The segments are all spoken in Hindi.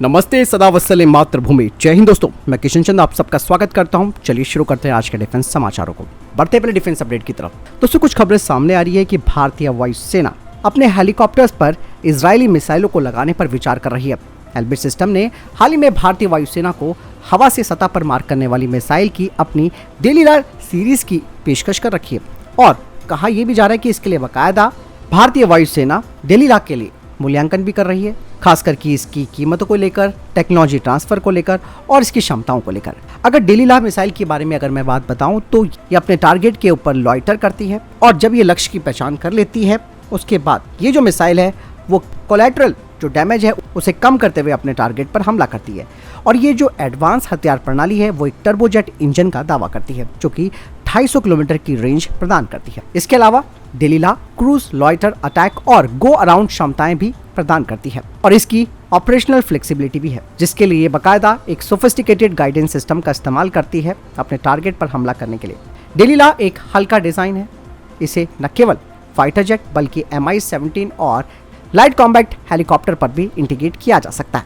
नमस्ते, सदा वत्सले मातृभूमि। जय हिंद दोस्तों, मैं किशन चंद आप सबका स्वागत करता हूं। चलिए शुरू करते हैं आज के डिफेंस समाचारों को। बढ़ते पहले डिफेंस अपडेट की तरफ। दोस्तों, कुछ खबरें सामने आ रही है कि भारतीय वायुसेना अपने हेलीकॉप्टर्स पर इजरायली मिसाइलों को लगाने पर विचार कर रही है। एल्बिट सिस्टम ने हाल ही में भारतीय वायुसेना को हवा से सतह पर मार करने वाली मिसाइल की अपनी डेलीलार सीरीज की पेशकश कर रखी है और कहा यह भी जा रहा है कि इसके लिए बाकायदा भारतीय वायुसेना डेलीलार के लिए मूल्यांकन भी कर रही है, खासकर कि इसकी कीमतों को लेकर, टेक्नोलॉजी ट्रांसफर को लेकर और इसकी क्षमताओं को लेकर। अगर डेलीलार मिसाइल के बारे में अगर मैं बात बताऊं तो ये अपने टारगेट के ऊपर लॉइटर करती है और जब ये लक्ष्य की पहचान कर लेती है उसके बाद ये जो मिसाइल है वो कोलैटरल जो डैमेज है उसे कम करते हुए अपने टारगेट पर हमला करती है। और ये जो एडवांस हथियार प्रणाली है वो एक टर्बोजेट इंजन का दावा करती है जो कि 250 किलोमीटर की रेंज प्रदान करती है। इसके अलावा डेलीलार क्रूज, लॉइटर, अटैक और गो अराउंड क्षमताएं भी प्रदान करती है और इसकी ऑपरेशनल फ्लेक्सिबिलिटी भी है, जिसके लिए बाकायदा एक सोफिस्टिकेटेड गाइडेंस सिस्टम का इस्तेमाल करती है अपने टारगेट पर हमला करने के लिए। डेलीलार एक हल्का डिजाइन है, इसे न केवल फाइटर जेट बल्कि Mi-17 और लाइट कॉम्बैट हेलीकॉप्टर पर भी इंटीग्रेट किया जा सकता है।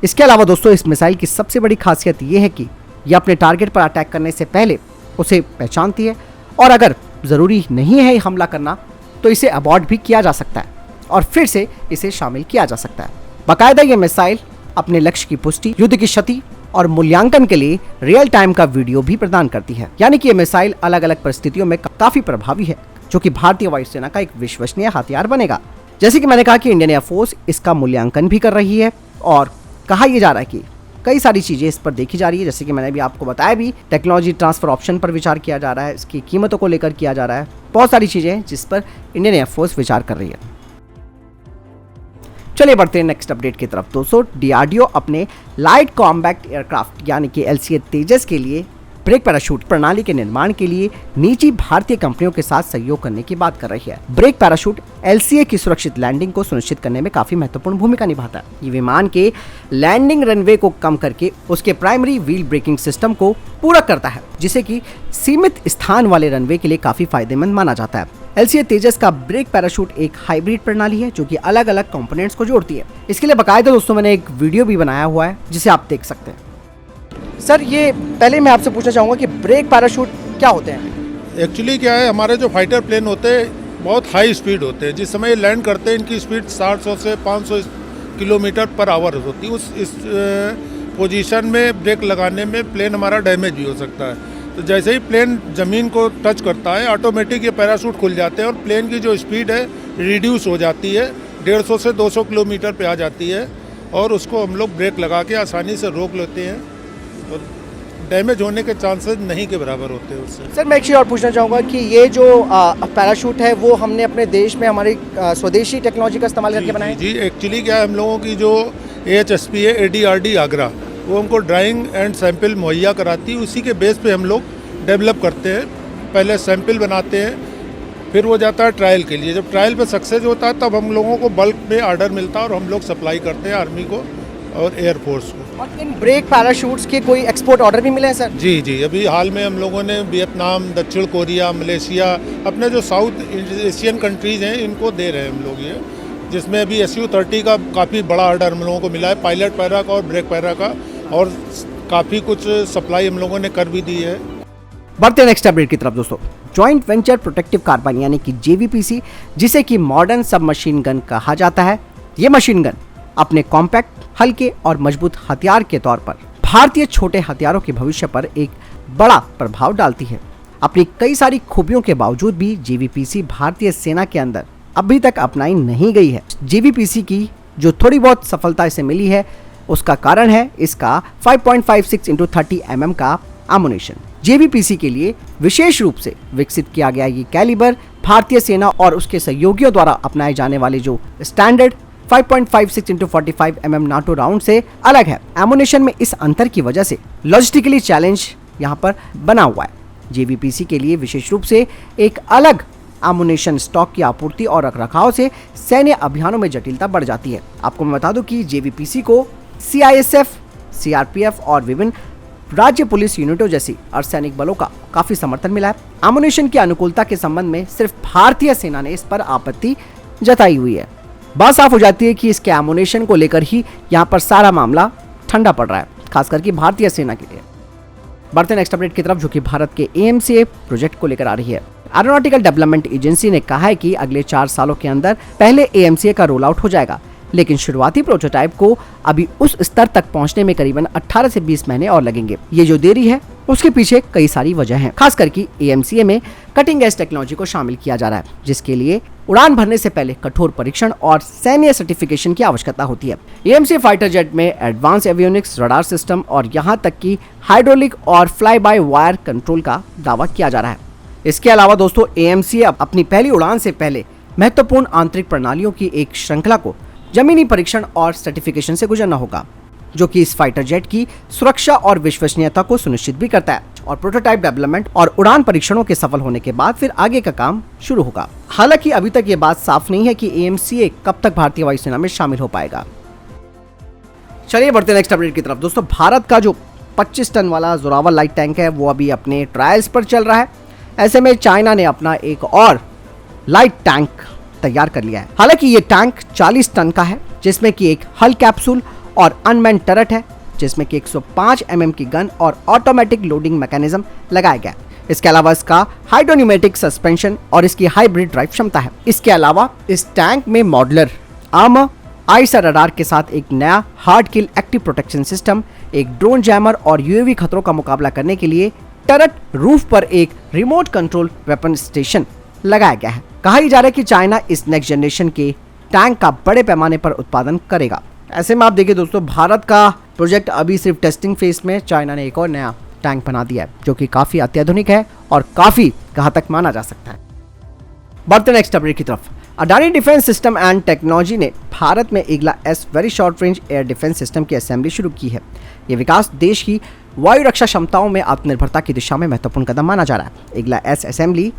इसके अलावा दोस्तों, इस मिसाइल की सबसे बड़ी खासियत यह है कि यह अपने टारगेट पर अटैक करने से पहले उसे पहचानती है और अगर जरूरी नहीं है हमला करना तो इसे अबॉर्ट भी किया जा सकता है और फिर से इसे शामिल किया जा सकता है। बाकायदा यह मिसाइल अपने लक्ष्य की पुष्टि, युद्ध की क्षति और मूल्यांकन के लिए रियल टाइम का वीडियो भी प्रदान करती है। यानी कि यह मिसाइल अलग अलग परिस्थितियों में काफी प्रभावी है, जो कि भारतीय वायुसेना का एक विश्वसनीय हथियार बनेगा। जैसे कि मैंने कहा कि इंडियन एयरफोर्स इसका मूल्यांकन भी कर रही है और कहा यह जा रहा है कि कई सारी चीजें इस पर देखी जा रही है। जैसे कि मैंने भी आपको बताया भी, टेक्नोलॉजी ट्रांसफर ऑप्शन पर विचार किया जा रहा है, इसकी कीमतों को लेकर किया जा रहा है, बहुत सारी चीजें हैं जिस पर इंडियन एयरफोर्स विचार कर रही है। चलिए बढ़ते हैं नेक्स्ट अपडेट की तरफ। दोस्तों, डीआरडीओ अपने लाइट कॉम्बैट एयरक्राफ्ट यानी कि LCA तेजस के लिए ब्रेक पैराशूट प्रणाली के निर्माण के लिए निजी भारतीय कंपनियों के साथ सहयोग करने की बात कर रही है। ब्रेक पैराशूट LCA की सुरक्षित लैंडिंग को सुनिश्चित करने में काफी महत्वपूर्ण भूमिका निभाता है। ये विमान के लैंडिंग रनवे को कम करके उसके प्राइमरी व्हील ब्रेकिंग सिस्टम को पूरक करता है, जिसे कि सीमित स्थान वाले रनवे के लिए काफी फायदेमंद माना जाता है। LCA तेजस का ब्रेक पैराशूट एक हाइब्रिड प्रणाली है जो कि अलग अलग कंपोनेंट्स को जोड़ती है। इसके लिए बाकायदा दोस्तों मैंने एक वीडियो भी बनाया हुआ है जिसे आप देख सकते हैं। सर, ये पहले मैं आपसे पूछना चाहूँगा कि ब्रेक पैराशूट क्या होते हैं? एक्चुअली क्या है, हमारे जो फाइटर प्लेन होते हैं बहुत हाई स्पीड होते हैं। जिस समय ये लैंड करते हैं इनकी स्पीड 700 से 500 किलोमीटर पर आवर होती है। इस पोजीशन में ब्रेक लगाने में प्लेन हमारा डैमेज भी हो सकता है। तो जैसे ही प्लेन ज़मीन को टच करता है ऑटोमेटिक ये पैराशूट खुल जाते हैं और प्लेन की जो स्पीड है रिड्यूस हो जाती है, 150 से 200 किलोमीटर पे आ जाती है और उसको हम लोग ब्रेक लगा के आसानी से रोक लेते हैं और डैमेज होने के चांसेस नहीं के बराबर होते हैं उससे। सर, मैं एक चीज़ और पूछना चाहूँगा कि ये जो पैराशूट है वो हमने अपने देश में हमारी स्वदेशी टेक्नोलॉजी का इस्तेमाल करके बनाया है? जी, एक्चुअली क्या है, हम लोगों की जो AHSP है ADRD आगरा, वो हमको ड्राइंग एंड सैंपल मुहैया कराती है। उसी के बेस पे हम लोग डेवलप करते हैं। पहले सैंपल बनाते हैं, फिर वो जाता है ट्रायल के लिए। जब ट्रायल पे सक्सेस होता है तब हम लोगों को बल्क में ऑर्डर मिलता है और हम लोग सप्लाई करते हैं आर्मी को और एयरफोर्स को। और इन ब्रेक पैराशूट्स के कोई एक्सपोर्ट ऑर्डर भी मिले हैं सर? जी, अभी हाल में हम लोगों ने वियतनाम, दक्षिण कोरिया, मलेशिया, अपने जो साउथ एशियन कंट्रीज़ हैं इनको दे रहे हैं हम लोग ये, जिसमें अभी SU-30 का काफ़ी बड़ा ऑर्डर हम लोगों को मिला है, पायलट पैरा का और ब्रेक पैरा का, और काफ़ी कुछ सप्लाई हम लोगों ने कर भी दी है। बढ़ते हैं नेक्स्ट अपडेट की तरफ। दोस्तों, जॉइंट वेंचर प्रोटेक्टिव कार्बाइन यानी कि JVPC, जिसे कि मॉडर्न सब मशीन गन कहा जाता है, ये मशीन गन अपने कॉम्पैक्ट, हल्के और मजबूत हथियार के तौर पर भारतीय छोटे हथियारों के भविष्य पर एक बड़ा प्रभाव डालती है। अपनी कई सारी खूबियों के बावजूद भी JVPC भारतीय सेना के अंदर अभी तक अपनाई नहीं गई है। JVPC की जो थोड़ी बहुत सफलता इसे मिली है उसका कारण है इसका 5.56 × 30 mm का एमुनेशन। JVPC के लिए विशेष रूप से विकसित किया गया ये कैलिबर भारतीय सेना और उसके सहयोगियों द्वारा अपनाए जाने वाले जो स्टैंडर्ड 5.56 × 45 mm नाटो राउंड से अलग है। एमुनेशन में इस अंतर की वजह से लॉजिस्टिकली चैलेंज यहाँ पर बना हुआ है। JVPC के लिए विशेष रूप से एक अलग एमुनेशन स्टॉक की आपूर्ति और रखरखाव से सैन्य अभियानों में जटिलता बढ़ जाती है। आपको मैं बता दूं कि JVPC को CISF, CRPF और विभिन्न राज्य पुलिस यूनिटों जैसी अर्धसैनिक बलों का काफी समर्थन मिला है। एमुनेशन की अनुकूलता के संबंध में सिर्फ भारतीय सेना ने इस पर आपत्ति जताई हुई है। बात साफ हो जाती है कि इसके एमुनेशन को लेकर ही यहाँ पर सारा मामला ठंडा पड़ रहा है, खास करके भारतीय सेना के लिए। बढ़ते हैं नेक्स्ट अपडेट की तरफ, जो कि भारत के AMCA प्रोजेक्ट को लेकर आ रही है। एरोनॉटिकल डेवलपमेंट एजेंसी ने कहा है कि अगले 4 सालों के अंदर पहले AMCA का रोल आउट हो जाएगा, लेकिन शुरुआती प्रोटोटाइप को अभी उस स्तर तक पहुंचने में करीबन 18 से 20 महीने और लगेंगे। ये जो देरी है उसके पीछे कई सारी वजह हैं, खास करके AMCA में कटिंग एज टेक्नोलॉजी को शामिल किया जा रहा है, जिसके लिए उड़ान भरने से पहले कठोर परीक्षण और सैन्य सर्टिफिकेशन की आवश्यकता होती है। AMCA फाइटर जेट में एडवांस एवियोनिक्स, रडार सिस्टम और यहाँ तक कि हाइड्रोलिक और फ्लाई बाय वायर कंट्रोल का दावा किया जा रहा है। इसके अलावा दोस्तों, AMCA अपनी पहली उड़ान से पहले महत्वपूर्ण आंतरिक प्रणालियों की एक श्रृंखला को जमीनी परीक्षण और सर्टिफिकेशन से गुजरना होगा, जो कि इस फाइटर जेट की सुरक्षा और विश्वसनीयता को सुनिश्चित भी करता है। और प्रोटोटाइप डेवलपमेंट और उड़ान परीक्षणों के सफल होने के बाद फिर आगे का काम शुरू होगा। हालांकि अभी तक ये बात साफ नहीं है कि AMCA कब तक भारतीय वायुसेना में शामिल हो पाएगा। चलिए बढ़ते हैं नेक्स्ट अपडेट की तरफ। दोस्तों, भारत का जो 25 टन वाला जोरावर लाइट टैंक है वो अभी अपने ट्रायल्स पर चल रहा है। ऐसे में चाइना ने अपना एक और लाइट टैंक तैयार कर लिया है। हालांकि ये टैंक 40 टन का है, जिसमें कि एक हल कैप्सूल और अनमैन्ड टरट है, जिसमें कि 105 mm की गन और ऑटोमेटिक लोडिंग मैकेनिज्म लगाया गया है। इसके अलावा इसका हाइड्रोन्यूमेटिक सस्पेंशन और इसकी हाइब्रिड ड्राइव क्षमता है। इसके अलावा इस टैंक में मॉडुलर आर्मर, आईएसआर रडार के साथ एक नया हार्ड किल एक्टिव प्रोटेक्शन सिस्टम, एक ड्रोन जैमर और यूएवी खतरों का मुकाबला करने के लिए टरट रूफ पर एक रिमोट कंट्रोल वेपन स्टेशन लगाया गया है। कहा जा रहा है कि चाइना इस नेक्स्ट जनरेशन के टैंक का बड़े पैमाने पर उत्पादन करेगा। ऐसे में आप देखिए दोस्तों, भारत का प्रोजेक्ट अभी सिर्फ टेस्टिंग फेज में, चाइना ने एक और नया टैंक बना दिया है, जो कि काफी अत्याधुनिक है और काफी घातक माना जा सकता है। बढ़ते नेक्स्ट अपडेट की तरफ। Adani defence system and technology ने भारत में Igla S very short range air defence system की असेंबली शुरू की है। ये विकास देश की वायु रक्षा क्षमताओं में आत्मनिर्भरता की दिशा में महत्वपूर्ण कदम माना जा रहा है। Igla S assembly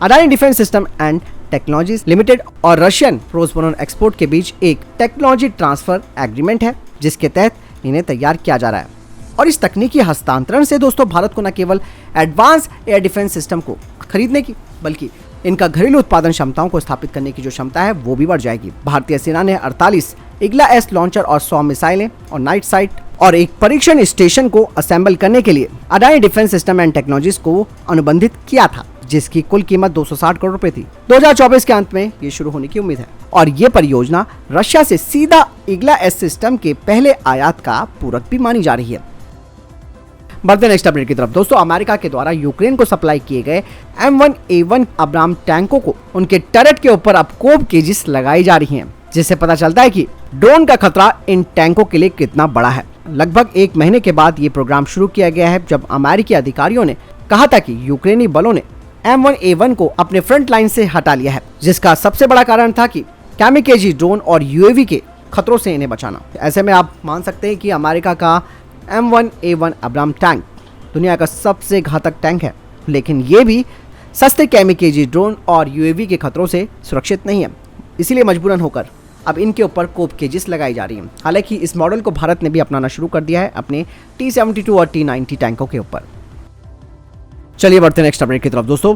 Adani defence system and technologies limited और रशियन रोसबोरोन एक्सपोर्ट के बीच एक टेक्नोलॉजी ट्रांसफर एग्रीमेंट है, जिसके तहत इन्हें तैयार किया जा रहा है। और इस तकनीकी हस्तांतरण से दोस्तों भारत को न केवल एडवांस एयर डिफेंस सिस्टम को खरीदने की, बल्कि इनका घरेलू उत्पादन क्षमताओं को स्थापित करने की जो क्षमता है वो भी बढ़ जाएगी। भारतीय सेना ने 48 ईगला एस लॉन्चर और 100 मिसाइलें और नाइट साइट और एक परीक्षण स्टेशन को असेंबल करने के लिए Adani defence system and technologies को अनुबंधित किया था, जिसकी कुल कीमत 260 करोड़ रुपए थी। 2024 के अंत में ये शुरू होने की उम्मीद है और ये परियोजना रशिया से सीधा ईगला एस सिस्टम के पहले आयात का पूरक भी मानी जा रही है। बढ़ते नेक्स्ट अपडेट की तरफ। दोस्तों, अमेरिका के द्वारा यूक्रेन को सप्लाई किए गए M1A1 अब्राम टैंकों को उनके टरट के ऊपर अब कोब केजेस लगाई जा रही हैं, जिससे पता चलता है कि ड्रोन का खतरा इन टैंकों के लिए कितना बड़ा है। लगभग 1 महीने के बाद ये प्रोग्राम शुरू किया गया है, जब अमेरिकी अधिकारियों ने कहा था कि यूक्रेनी बलों ने M1A1 को अपने फ्रंट लाइन से हटा लिया है, जिसका सबसे बड़ा कारण था कि कैमिकेजी ड्रोन और यूएवी के खतरों से इन्हें बचाना। ऐसे में आप मान सकते हैं कि अमेरिका का M1A1 अब्राम टैंक दुनिया का सबसे घातक टैंक है, लेकिन ये भी सस्ते कैमिकेजी ड्रोन और यूएवी के खतरों से सुरक्षित नहीं है। इसीलिए मजबूरन होकर अब इनके ऊपर कोब केजेस लगाई जा रही हैं। हालांकि इस मॉडल को भारत ने भी अपनाना शुरू कर दिया है अपने T-72 और T-90 टैंकों के ऊपर। चलिए बढ़ते हैं नेक्स्ट अपडेट की तरफ। दोस्तों,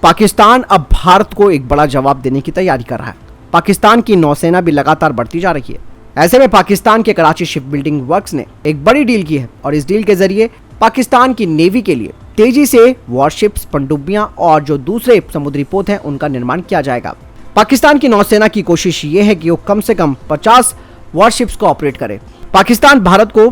पाकिस्तान अब भारत को एक बड़ा जवाब देने की तैयारी कर रहा है। पाकिस्तान की नौसेना भी लगातार बढ़ती जा रही है। ऐसे में पाकिस्तान के कराची शिप बिल्डिंग वर्क्स ने एक बड़ी डील की है और इस डील के जरिए पाकिस्तान की नेवी के लिए तेजी से वॉरशिप्स, पनडुब्बियां और जो दूसरे समुद्री पोत हैं उनका निर्माण किया जाएगा। पाकिस्तान की नौसेना की कोशिश ये है कि वो कम से कम 50 वॉरशिप्स को ऑपरेट करे। पाकिस्तान भारत को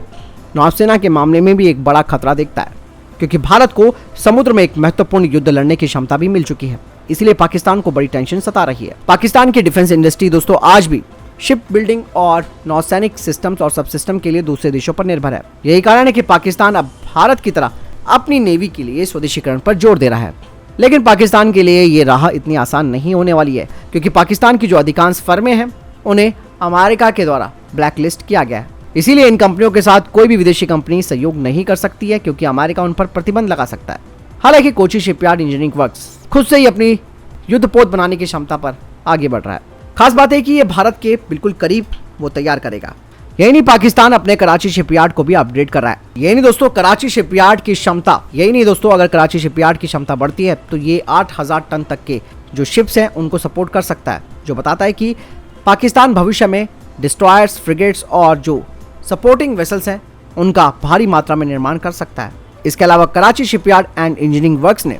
नौसेना के मामले में भी एक बड़ा खतरा देखता है, क्योंकि भारत को समुद्र में एक महत्वपूर्ण युद्ध लड़ने की क्षमता भी मिल चुकी है। इसलिए पाकिस्तान को बड़ी टेंशन सता रही है। पाकिस्तान की डिफेंस इंडस्ट्री दोस्तों आज भी शिप बिल्डिंग और नौसैनिक सिस्टम्स और सब सिस्टम के लिए दूसरे देशों पर निर्भर है। यही कारण है कि पाकिस्तान अब भारत की तरह अपनी नेवी के लिए स्वदेशीकरण पर जोर दे रहा है। लेकिन पाकिस्तान के लिए ये राह इतनी आसान नहीं होने वाली है, क्योंकि पाकिस्तान की जो अधिकांश फर्में हैं उन्हें अमेरिका के द्वारा ब्लैकलिस्ट किया गया है। इसीलिए इन कंपनियों के साथ कोई भी विदेशी कंपनी सहयोग नहीं कर सकती है, क्योंकि अमेरिका उन पर प्रतिबंध लगा सकता है। हालांकि कोची शिपयार्ड इंजीनियरिंग वर्क्स खुद से ही अपनी युद्धपोत बनाने की क्षमता पर आगे बढ़ रहा है। खास बात है कि ये भारत के बिल्कुल करीब वो तैयार करेगा। यही नहीं, पाकिस्तान अपने कराची शिपयार्ड को भी अपग्रेड कर रहा है। यही नहीं दोस्तों, कराची शिपयार्ड की क्षमता अगर कराची शिपयार्ड की क्षमता बढ़ती है तो ये 8000 टन तक के जो शिप्स हैं उनको सपोर्ट कर सकता है, जो बताता है कि पाकिस्तान भविष्य में डिस्ट्रॉयर्स, फ्रिगेट्स और जो सपोर्टिंग वेसल्स हैं उनका भारी मात्रा में निर्माण कर सकता है। इसके अलावा Karachi shipyard and engineering works ने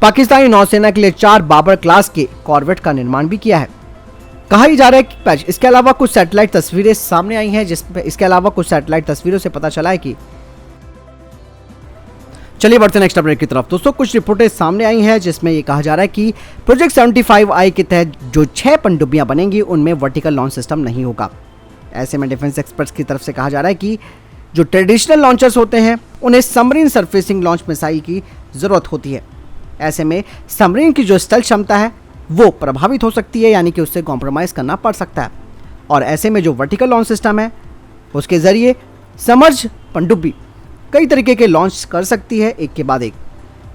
पाकिस्तानी नौसेना के लिए 4 बाबर क्लास के कॉर्वेट का निर्माण भी किया है। कहा ही जा रहा है कि इसके अलावा कुछ सैटेलाइट तस्वीरें सामने आई हैं जिसमें इसके अलावा कुछ सैटेलाइट तस्वीरों से पता चला है कि चलिए बढ़ते हैं नेक्स्ट अपडेट की तरफ। दोस्तों कुछ रिपोर्टें सामने आई हैं जिसमें ये कहा जा रहा है कि प्रोजेक्ट 75I के तहत जो 6 पनडुब्बियां बनेंगी उनमें वर्टिकल लॉन्च सिस्टम नहीं होगा। ऐसे में डिफेंस एक्सपर्ट्स की तरफ से कहा जा रहा है कि जो ट्रेडिशनल लॉन्चर्स होते हैं उन्हें सबमरीन सरफेसिंग लॉन्च मिसाइल की ज़रूरत होती है। ऐसे में सबमरीन की जो स्टेल्थ क्षमता है वो प्रभावित हो सकती है, यानी कि उससे कॉम्प्रोमाइज़ करना पड़ सकता है। और ऐसे में जो वर्टिकल लॉन्च सिस्टम है उसके ज़रिए समर्ज पनडुब्बी कई तरीके के लॉन्च कर सकती है एक के बाद एक।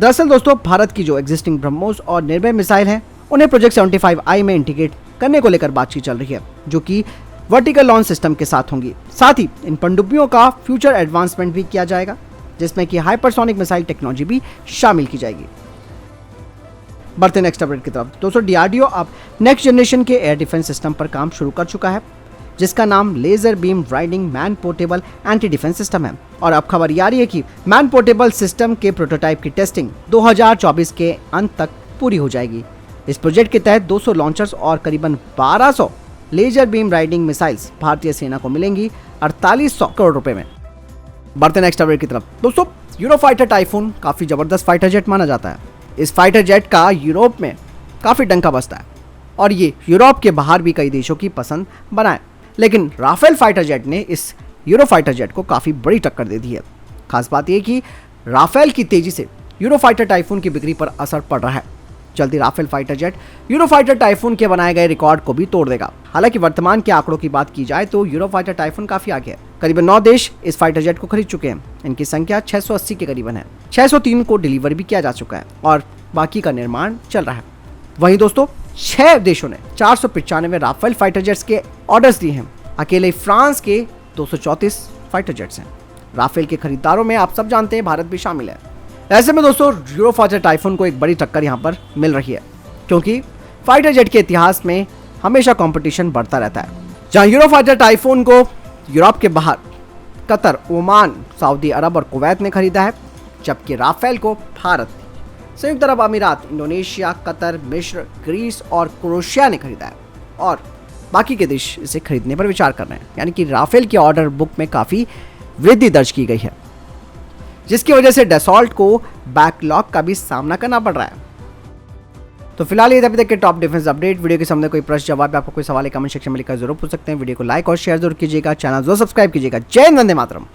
दरअसल दोस्तों भारत की जो एग्जिस्टिंग ब्रह्मोस और निर्भय मिसाइल हैं उन्हें प्रोजेक्ट 75I में इंटीग्रेट करने को लेकर बातचीत चल रही है, जो कि वर्टिकल लॉन्च सिस्टम के साथ होंगी। साथ ही इन पनडुब्बियों का फ्यूचर एडवांसमेंट भी किया जाएगा जिसमें कि हाइपरसोनिक मिसाइल टेक्नोलॉजी भी शामिल की जाएगी। बढ़ते नेक्स्ट अपडेट की तरफ। दोस्तों DRDO अब नेक्स्ट जनरेशन के एयर डिफेंस सिस्टम पर काम शुरू कर चुका है जिसका नाम laser beam riding man portable anti defence system है। और अब खबर ये आ रही है कि मैन पोर्टेबल सिस्टम के प्रोटोटाइप की टेस्टिंग 2024 के अंत तक पूरी हो जाएगी। इस प्रोजेक्ट के तहत 200 लॉन्चर्स और करीबन 1200 लेजर बीम राइडिंग मिसाइल्स भारतीय सेना को मिलेंगी 4800 करोड़ रुपए में। बढ़ते नेक्स्ट अपडेट की तरफ। दोस्तों यूरोफाइटर टाइफून काफ़ी ज़बरदस्त फाइटर जेट माना जाता है। इस फाइटर जेट का यूरोप में काफ़ी डंका बजता है और ये यूरोप के बाहर भी कई देशों की पसंद बना है। लेकिन राफेल फाइटर जेट ने इस यूरोफाइटर जेट को काफ़ी बड़ी टक्कर दे दी है। खास बात यह कि राफेल की तेज़ी से यूरोफाइटर टाइफून की बिक्री पर असर पड़ रहा है। जल्दी Rafale fighter jet Eurofighter Typhoon के बनाए गए रिकॉर्ड को भी तोड़ देगा। हालांकि वर्तमान के आंकड़ों की बात की जाए तो यूरोफाइटर टाइफून काफ़ी आगे है। करीबन 9 देश इस फाइटर जेट को खरीद चुके हैं। इनकी संख्या 680 के करीबन है। 603 को डिलीवर भी किया जा चुका है और बाकी का निर्माण चल रहा है। वहीं दोस्तों 6 देशों ने 495 राफेल फाइटर जेट्स के ऑर्डर्स दिए हैं। अकेले फ्रांस के 234 फाइटर जेट्स हैं। राफेल के खरीदारों में आप सब जानते हैं भारत भी शामिल है। ऐसे में दोस्तों यूरोफाइटर टाइफून को एक बड़ी टक्कर यहाँ पर मिल रही है क्योंकि फाइटर जेट के इतिहास में हमेशा कंपटीशन बढ़ता रहता है। जहाँ यूरोफाइटर टाइफून को यूरोप के बाहर कतर, ओमान, सऊदी अरब और कुवैत ने खरीदा है, जबकि राफेल को भारत, संयुक्त अरब अमीरात, इंडोनेशिया, कतर, मिस्र, ग्रीस और क्रोएशिया ने खरीदा है और बाकी के देश इसे खरीदने पर विचार कर रहे हैं। यानी कि राफेल की ऑर्डर बुक में काफ़ी वृद्धि दर्ज की गई है, जिसकी वजह से डसॉल्ट को बैकलॉग का भी सामना करना पड़ रहा है। तो फिलहाल ये अभी तक के टॉप डिफेंस अपडेट। वीडियो के सामने कोई प्रश्न जवाब, आपको कोई सवाल है कमेंट सेक्शन में लिखकर जरूर पूछ सकते हैं। वीडियो को लाइक और शेयर जरूर कीजिएगा, चैनल जरूर सब्सक्राइब कीजिएगा। जय हिंद, वंदे मातरम।